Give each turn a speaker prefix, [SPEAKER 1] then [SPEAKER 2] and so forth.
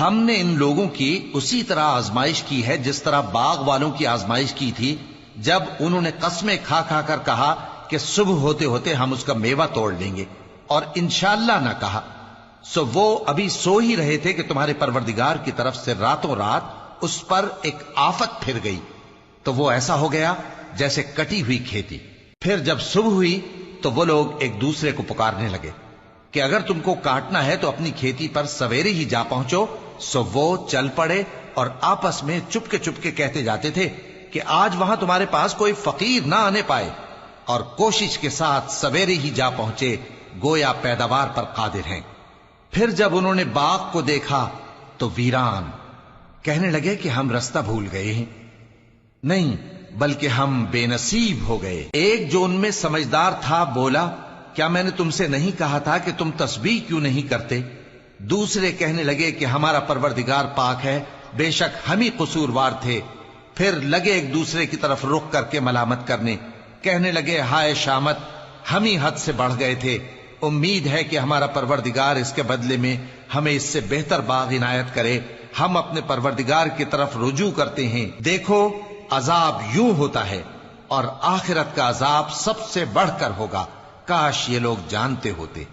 [SPEAKER 1] ہم نے ان لوگوں کی اسی طرح آزمائش کی ہے جس طرح باغ والوں کی آزمائش کی تھی جب انہوں نے قسمیں کھا کھا کر کہا کہ صبح ہوتے ہوتے ہم اس کا میوہ توڑ لیں گے اور انشاءاللہ نہ کہا. سو وہ ابھی سو ہی رہے تھے کہ تمہارے پروردگار کی طرف سے راتوں رات اس پر ایک آفت پھر گئی تو وہ ایسا ہو گیا جیسے کٹی ہوئی کھیتی. پھر جب صبح ہوئی تو وہ لوگ ایک دوسرے کو پکارنے لگے کہ اگر تم کو کاٹنا ہے تو اپنی کھیتی پر سویرے ہی جا پہنچو. سو وہ چل پڑے اور آپس میں چپ کے کہتے جاتے تھے کہ آج وہاں تمہارے پاس کوئی فقیر نہ آنے پائے، اور کوشش کے ساتھ سویرے ہی جا پہنچے گویا پیداوار پر قادر ہیں. پھر جب انہوں نے باغ کو دیکھا تو ویران، کہنے لگے کہ ہم رستہ بھول گئے ہیں. نہیں بلکہ ہم بے نصیب ہو گئے. ایک جو ان میں سمجھدار تھا بولا، کیا میں نے تم سے نہیں کہا تھا کہ تم تسبیح کیوں نہیں کرتے؟ دوسرے کہنے لگے کہ ہمارا پروردگار پاک ہے، بے شک ہم ہی قصوروار تھے. پھر لگے ایک دوسرے کی طرف رخ کر کے ملامت کرنے، کہنے لگے ہائے شامت، ہم ہی حد سے بڑھ گئے تھے. امید ہے کہ ہمارا پروردگار اس کے بدلے میں ہمیں اس سے بہتر باغ عنایت کرے. ہم اپنے پروردگار کی طرف رجوع کرتے ہیں. دیکھو عذاب یوں ہوتا ہے اور آخرت کا عذاب سب سے بڑھ کر ہوگا. کاش یہ لوگ جانتے ہوتے.